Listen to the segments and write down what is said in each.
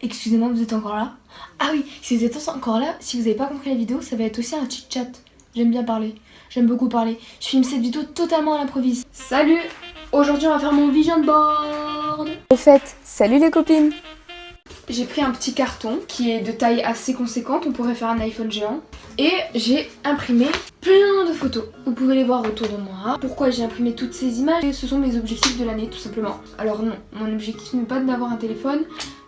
Excusez-moi, vous êtes encore là? Ah oui, si vous êtes encore là, si vous n'avez pas compris la vidéo, ça va être aussi un chit-chat. J'aime bien parler, j'aime beaucoup parler. Je filme cette vidéo totalement à l'improviste. Salut! Aujourd'hui on va faire mon vision board. Au fait, salut les copines! J'ai pris un petit carton qui est de taille assez conséquente, on pourrait faire un iPhone géant. Et j'ai imprimé plein de photos. Vous pouvez les voir autour de moi. Pourquoi j'ai imprimé toutes ces images? Ce sont mes objectifs de l'année tout simplement. Alors non, mon objectif n'est pas d'avoir un téléphone,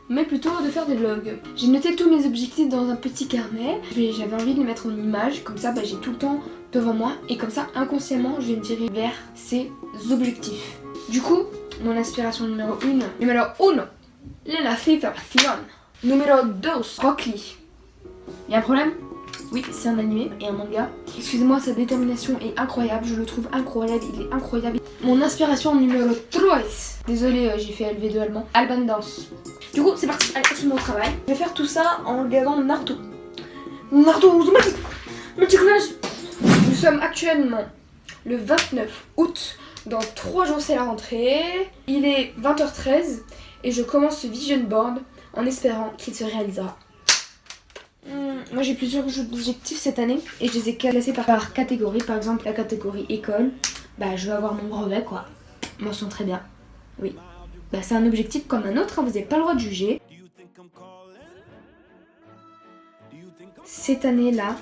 mais plutôt de faire des vlogs. J'ai noté tous mes objectifs dans un petit carnet. J'avais envie de les mettre en image, comme ça j'ai tout le temps devant moi. Et comme ça, inconsciemment, je vais me diriger vers ces objectifs. Du coup, mon inspiration numéro 1, la fibration. Numéro 2, Rock Lee. Y'a un problème? Oui, c'est un animé et un manga. Excusez-moi, sa détermination est incroyable, je le trouve incroyable, il est incroyable. Mon inspiration numéro 3, désolée, j'ai fait LV2 allemand, Alban Dance. Du coup, c'est parti, allez, je me mets au travail. Je vais faire tout ça en regardant Naruto. Naruto Uzumaki, multicollage. Nous sommes actuellement le 29 août. Dans 3 jours, c'est la rentrée. Il est 20h13 et je commence ce vision board en espérant qu'il se réalisera. Moi j'ai plusieurs objectifs cette année et je les ai classés par catégorie. Par exemple la catégorie école, bah je veux avoir mon brevet quoi. Mention très bien. Oui. Bah c'est un objectif comme un autre, hein, vous n'avez pas le droit de juger. Cette année là,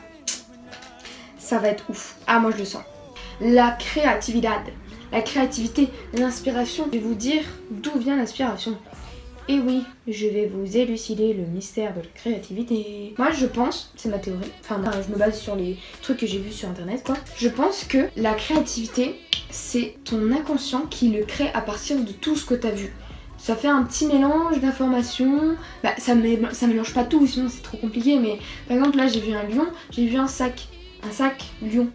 ça va être ouf. Ah moi je le sens. La créativité. La créativité, l'inspiration. Je vais vous dire d'où vient l'inspiration. Et oui, je vais vous élucider le mystère de la créativité. Moi je pense, c'est ma théorie, enfin je me base sur les trucs que j'ai vus sur internet quoi. Je pense que la créativité, c'est ton inconscient qui le crée à partir de tout ce que t'as vu. Ça fait un petit mélange d'informations, bah ça mélange pas tout sinon c'est trop compliqué, mais par exemple là j'ai vu un lion, j'ai vu un sac lion,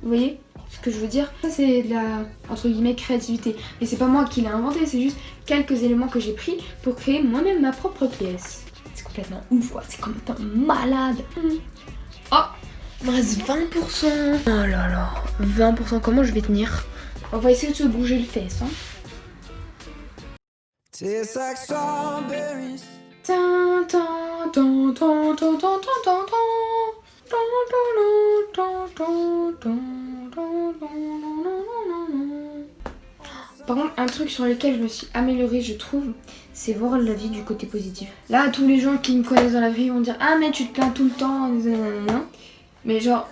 vous voyez ce que je veux dire? Ça c'est de la, entre guillemets, créativité. Et c'est pas moi qui l'ai inventé, c'est juste quelques éléments que j'ai pris pour créer moi-même ma propre pièce. C'est complètement ouf quoi, c'est complètement malade. Oh, il me reste 20%. Oh là là, 20%, comment je vais tenir? On va essayer de se bouger le fesse, hein. Par contre, un truc sur lequel je me suis améliorée, je trouve, c'est voir la vie du côté positif. Là, tous les gens qui me connaissent dans la vie vont dire « Ah mais tu te plains tout le temps », mais genre,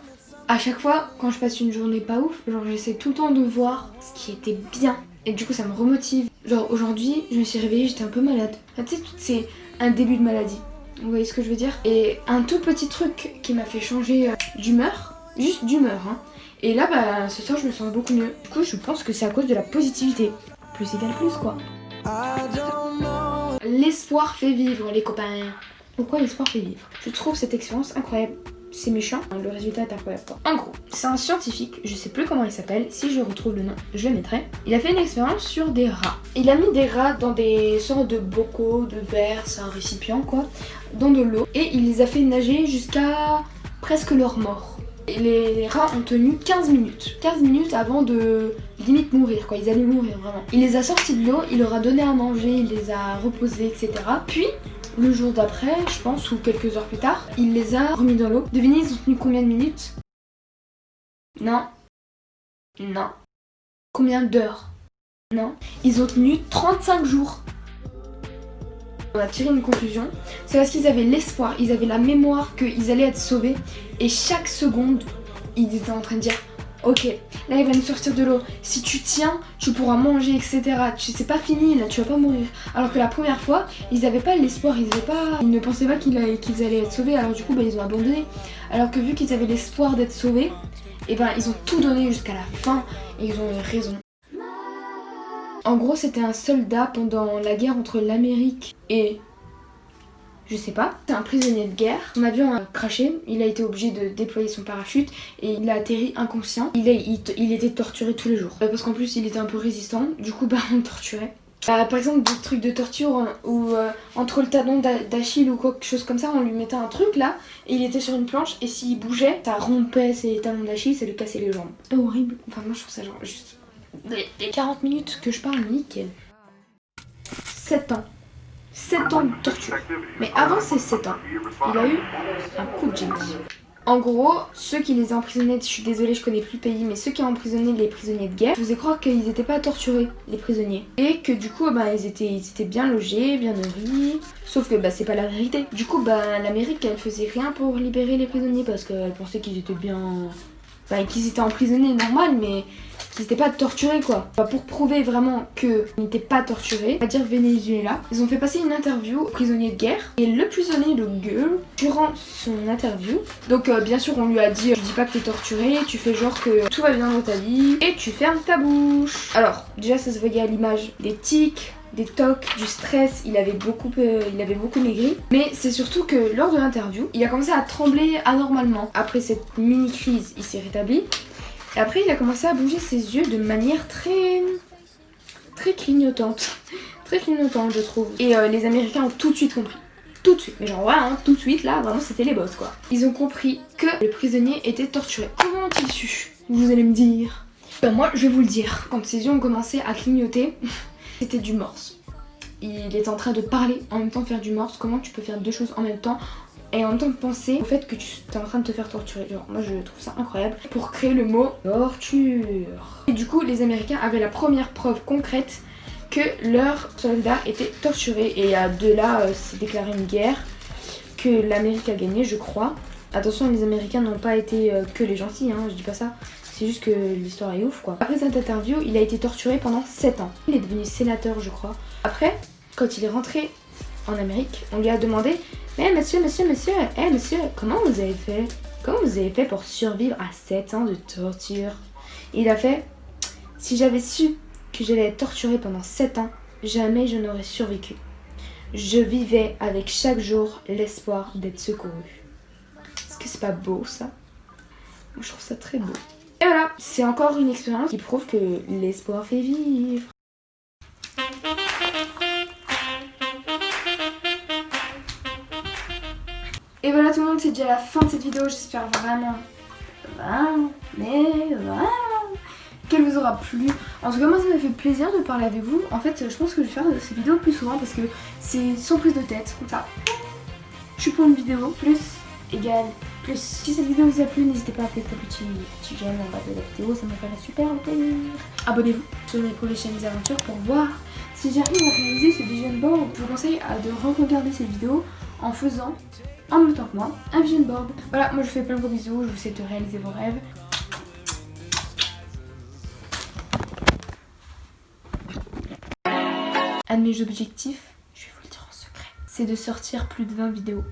à chaque fois, quand je passe une journée pas ouf, genre j'essaie tout le temps de voir ce qui était bien. Et du coup, ça me remotive. Genre aujourd'hui, je me suis réveillée, j'étais un peu malade. Enfin, tu sais, c'est un début de maladie. Vous voyez ce que je veux dire? Et un tout petit truc qui m'a fait changer d'humeur, juste d'humeur, hein. Et là, bah, ce soir, je me sens beaucoup mieux. Du coup, je pense que c'est à cause de la positivité. Plus égale plus, quoi. L'espoir fait vivre, les copains. Pourquoi l'espoir fait vivre? Je trouve cette expérience incroyable. C'est méchant, le résultat est incroyable, quoi. En gros, c'est un scientifique, je sais plus comment il s'appelle, si je retrouve le nom, je le mettrai. Il a fait une expérience sur des rats. Il a mis des rats dans des sortes de bocaux, de verres, c'est un récipient, quoi, dans de l'eau. Et il les a fait nager jusqu'à presque leur mort. Les rats ont tenu 15 minutes. 15 minutes avant de limite mourir quoi, ils allaient mourir vraiment. Il les a sortis de l'eau, il leur a donné à manger, il les a reposés, etc. Puis, le jour d'après, je pense, ou quelques heures plus tard, il les a remis dans l'eau. Devinez, ils ont tenu combien de minutes? Non. Non. Combien d'heures? Non. Ils ont tenu 35 jours. On a tiré une conclusion, c'est parce qu'ils avaient l'espoir, ils avaient la mémoire qu'ils allaient être sauvés et chaque seconde, ils étaient en train de dire ok, là il va nous sortir de l'eau, si tu tiens, tu pourras manger, etc. C'est pas fini, là tu vas pas mourir. Alors que la première fois, ils avaient pas l'espoir, ils ne pensaient pas qu'ils allaient être sauvés, alors du coup bah, ils ont abandonné. Alors que vu qu'ils avaient l'espoir d'être sauvés, et ben ils ont tout donné jusqu'à la fin et ils ont eu raison. En gros, c'était un soldat pendant la guerre entre l'Amérique et... je sais pas. C'est un prisonnier de guerre. Son avion a craché, il a été obligé de déployer son parachute et il a atterri inconscient. Il était torturé tous les jours. Parce qu'en plus, il était un peu résistant, du coup, bah, on le torturait. Par exemple, des trucs de torture où entre le talon d'Achille ou quelque chose comme ça, on lui mettait un truc là, et il était sur une planche, et s'il bougeait, ça rompait ses talons d'Achille, ça lui cassait les jambes. C'est pas horrible. Enfin, moi je trouve ça genre juste... Les 40 minutes que je parle, nickel. 7 ans. 7 ans de torture. Mais avant ces 7 ans, il a eu un coup de génie. En gros, ceux qui les emprisonnaient, je suis désolée, je connais plus le pays, mais ceux qui ont emprisonné les prisonniers de guerre, je vous ai croire qu'ils n'étaient pas torturés, les prisonniers. Et que du coup, ils étaient bien logés, bien nourris. Sauf que c'est pas la vérité. Du coup, l'Amérique, elle faisait rien pour libérer les prisonniers parce qu'elle pensait qu'ils étaient bien... qu'ils étaient emprisonnés, normal, mais qu'ils n'étaient pas torturés, quoi. Pour prouver vraiment qu'ils n'étaient pas torturés, on va dire Venezuela, ils ont fait passer une interview aux prisonniers de guerre. Et le prisonnier de guerre, durant son interview, donc bien sûr on lui a dit, tu dis pas que t'es torturé, tu fais genre que tout va bien dans ta vie et tu fermes ta bouche. Alors déjà ça se voyait à l'image des tics, des tocs, du stress, il avait beaucoup maigri. Mais c'est surtout que lors de l'interview, il a commencé à trembler anormalement. Après cette mini-crise, il s'est rétabli. Et après, il a commencé à bouger ses yeux de manière très clignotante. Très clignotante, je trouve. Et les Américains ont tout de suite compris. Tout de suite. Mais genre, ouais, tout de suite, là, vraiment, c'était les boss, quoi. Ils ont compris que le prisonnier était torturé. Comment ont-ils su? Vous allez me dire. Moi, je vais vous le dire. Quand ses yeux ont commencé à clignoter, c'était du morse. Il était en train de parler, en même temps de faire du morse. Comment tu peux faire deux choses en même temps et en même temps penser au fait que tu es en train de te faire torturer. Genre, moi je trouve ça incroyable. Pour créer le mot torture. Et du coup, les Américains avaient la première preuve concrète que leurs soldats étaient torturés. Et de là, c'est déclaré une guerre que l'Amérique a gagnée, je crois. Attention, les Américains n'ont pas été que les gentils, je dis pas ça. C'est juste que l'histoire est ouf, quoi. Après cette interview, il a été torturé pendant 7 ans. Il est devenu sénateur, je crois. Après, quand il est rentré en Amérique, on lui a demandé: mais monsieur, comment vous avez fait? Comment vous avez fait pour survivre à 7 ans de torture? Et il a fait: si j'avais su que j'allais être torturé pendant 7 ans, jamais je n'aurais survécu. Je vivais avec chaque jour l'espoir d'être secouru. Est-ce que c'est pas beau, ça? Moi, je trouve ça très beau. Et voilà, c'est encore une expérience qui prouve que l'espoir fait vivre. Et voilà tout le monde, c'est déjà la fin de cette vidéo. J'espère vraiment qu'elle vous aura plu. En tout cas, moi ça m'a fait plaisir de parler avec vous. En fait, je pense que je vais faire ces vidéos plus souvent parce que c'est sans prise de tête, comme ça. Je suis pour une vidéo, plus égale plus. Si cette vidéo vous a plu, n'hésitez pas à appeler le petit j'aime en bas de la vidéo, ça me ferait super plaisir. Abonnez-vous sur mes prochaines aventures pour voir si j'arrive à réaliser ce vision board. Je vous conseille de re-regarder ces vidéos en faisant, en même temps que moi, un vision board. Voilà, moi je vous fais plein de gros bisous, je vous souhaite de réaliser vos rêves. Un de mes objectifs, je vais vous le dire en secret, c'est de sortir plus de 20 vidéos.